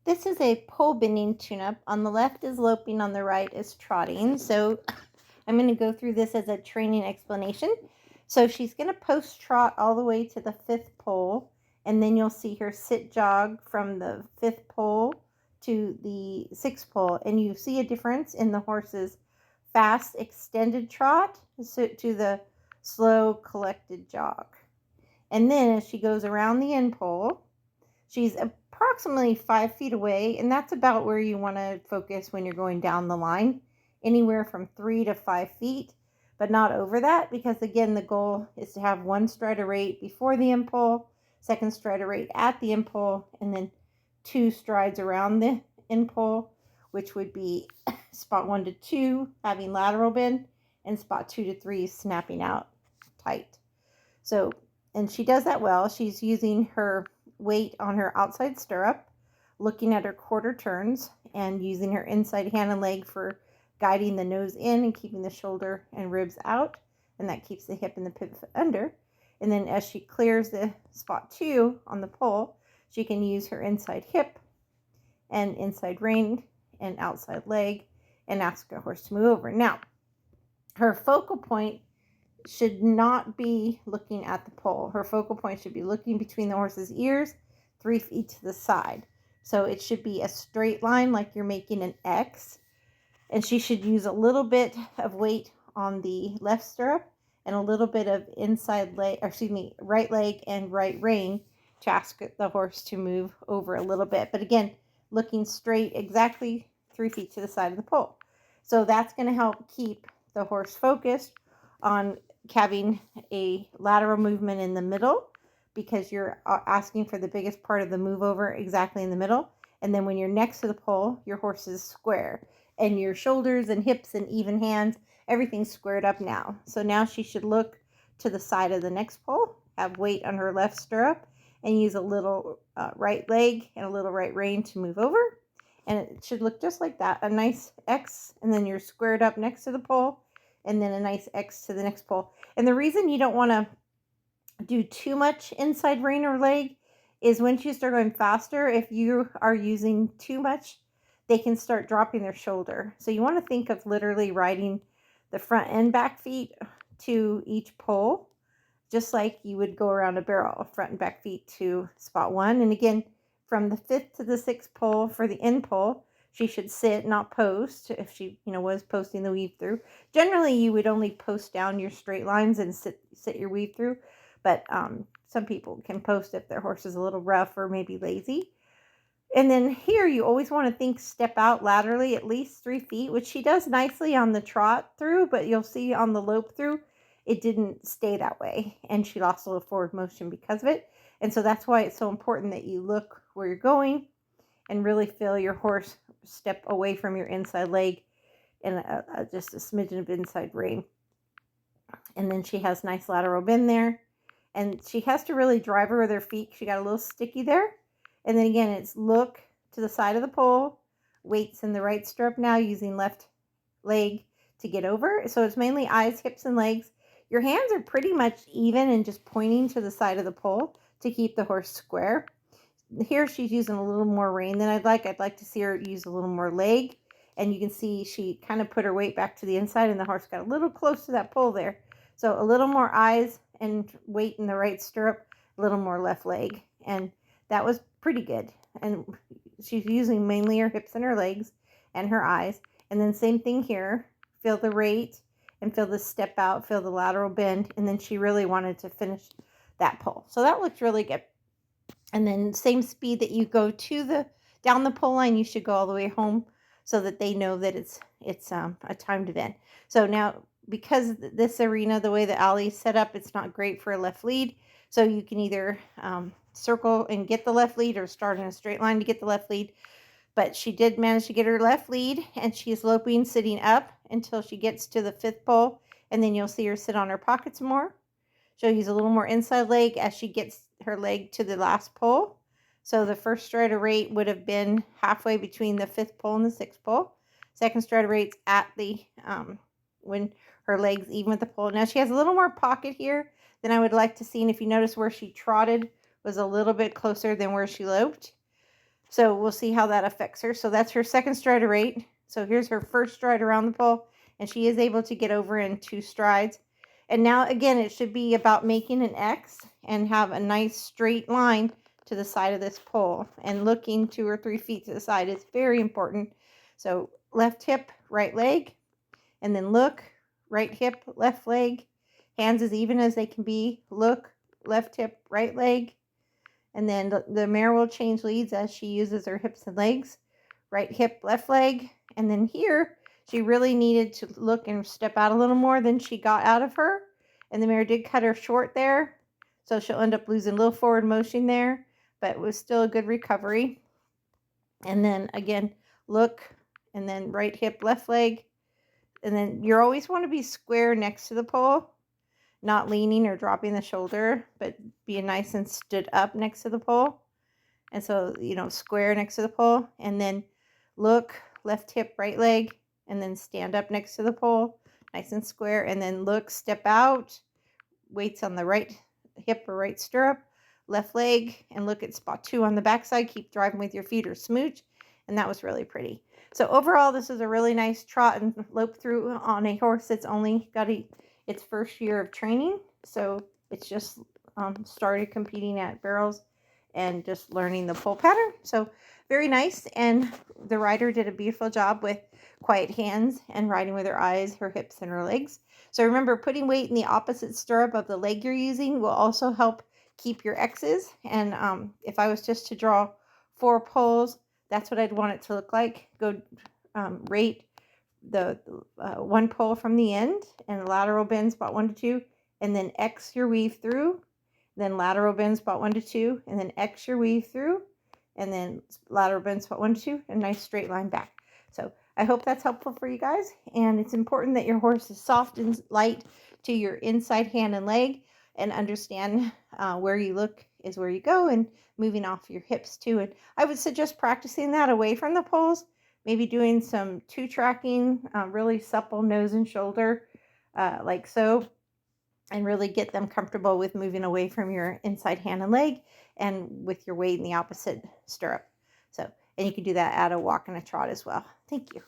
This is a pole bending tune-up. On the left is loping, on the right is trotting. So I'm going to go through this as a training explanation. So she's going to post trot all the way to the 5th pole, and then you'll see her sit jog from the 5th pole to the 6th pole, and you see a difference in the horse's fast extended trot to the slow collected jog. And then as she goes around the end pole, she's approximately 5 feet away, and that's about where you want to focus when you're going down the line, anywhere from 3 to 5 feet, but not over that, because again, the goal is to have one stride of rate before the impole, second stride of rate at the impole, and then 2 strides around the impole, which would be spot 1 to 2 having lateral bend, and spot 2 to 3 snapping out tight. So, and she does that well. She's using her weight on her outside stirrup, looking at her quarter turns, and using her inside hand and leg for guiding the nose in and keeping the shoulder and ribs out, and that keeps the hip and the pivot foot under. And then as she clears the spot 2 on the pole, she can use her inside hip and inside rein and outside leg and ask the horse to move over. Now, her focal point should not be looking at the pole. Her focal point should be looking between the horse's ears, 3 feet to the side. So it should be a straight line like you're making an X. And she should use a little bit of weight on the left stirrup and a little bit of inside leg, or excuse me, right leg and right rein to ask the horse to move over a little bit. But again, looking straight exactly 3 feet to the side of the pole. So that's going to help keep the horse focused on having a lateral movement in the middle, because you're asking for the biggest part of the move over exactly in the middle. And then when you're next to the pole, your horse is square, and your shoulders and hips and even hands, everything's squared up now. So now she should look to the side of the next pole, have weight on her left stirrup, and use a little right leg and a little right rein to move over. And it should look just like that, a nice X, and then you're squared up next to the pole, and then a nice X to the next pole. And the reason you don't want to do too much inside rein or leg is once you start going faster, if you are using too much, they can start dropping their shoulder. So you want to think of literally riding the front and back feet to each pole, just like you would go around a barrel, front and back feet to spot 1. And again, from the 5th to the 6th pole for the end pole, she should sit, not post, if she was posting the weave through. Generally, you would only post down your straight lines and sit your weave through, but some people can post if their horse is a little rough or maybe lazy. And then here you always want to think step out laterally at least 3 feet, which she does nicely on the trot through, but you'll see on the lope through, it didn't stay that way, and she lost a little forward motion because of it. And so that's why it's so important that you look where you're going and really feel your horse step away from your inside leg and just a smidgen of inside rein. And then she has nice lateral bend there, and she has to really drive her with her feet. She got a little sticky there. And then again, it's look to the side of the pole, weights in the right stirrup now, using left leg to get over. So it's mainly eyes, hips, and legs. Your hands are pretty much even and just pointing to the side of the pole to keep the horse square. Here she's using a little more rein than I'd like. I'd like to see her use a little more leg. And you can see she kind of put her weight back to the inside, and the horse got a little close to that pole there. So a little more eyes and weight in the right stirrup, a little more left leg. And that was pretty good. And she's using mainly her hips and her legs and her eyes. And then same thing here. Feel the rate and feel the step out, feel the lateral bend. And then she really wanted to finish that pole. So that looked really good. And then same speed that you go to down the pole line, you should go all the way home, so that they know that it's a timed event. So now, because this arena, the way the alley is set up, it's not great for a left lead. So you can either circle and get the left lead, or start in a straight line to get the left lead. But she did manage to get her left lead, and she's loping, sitting up until she gets to the 5th pole, and then you'll see her sit on her pockets more. She'll use a little more inside leg as she gets her leg to the last pole. So the first stride of rate would have been halfway between the 5th pole and the 6th pole. Second stride of rate's at the when her legs even with the pole. Now she has a little more pocket here than I would like to see. And if you notice, where she trotted was a little bit closer than where she loped. So we'll see how that affects her. So that's her second stride of rate. So here's her first stride around the pole, and she is able to get over in 2 strides. And now again, it should be about making an X and have a nice straight line to the side of this pole, and looking 2 or 3 feet to the side is very important. So left hip, right leg, and then look, right hip, left leg, hands as even as they can be, look, left hip, right leg, and then the mare will change leads as she uses her hips and legs, right hip, left leg, and then here she really needed to look and step out a little more than she got out of her, and the mare did cut her short there, so she'll end up losing a little forward motion there, but it was still a good recovery. And then again, look, and then right hip, left leg, and then you always want to be square next to the pole, not leaning or dropping the shoulder, but being nice and stood up next to the pole. And so, square next to the pole, and then look, left hip, right leg, and then stand up next to the pole, nice and square, and then look, step out, weights on the right hip or right stirrup, left leg, and look at spot 2 on the backside. Keep driving with your feet or smooch, and that was really pretty. So overall, this is a really nice trot and lope through on a horse that's only got its first year of training. So it's just started competing at barrels and just learning the pole pattern. So very nice, and the rider did a beautiful job with quiet hands and riding with her eyes, her hips, and her legs. So remember, putting weight in the opposite stirrup of the leg you're using will also help keep your X's. And if I was just to draw 4 poles, that's what I'd want it to look like. Go rate the 1 pole from the end, and lateral bend spot 1 to 2, and then X your weave through, then lateral bend spot 1 to 2, and then X your weave through, and then lateral bend spot 1 to 2, and nice straight line back. So I hope that's helpful for you guys, and it's important that your horse is soft and light to your inside hand and leg, and understand where you look is where you go, and moving off your hips too. And I would suggest practicing that away from the poles, maybe doing some 2 tracking, really supple nose and shoulder, like so, and really get them comfortable with moving away from your inside hand and leg, and with your weight in the opposite stirrup. So, and you can do that at a walk and a trot as well. Thank you.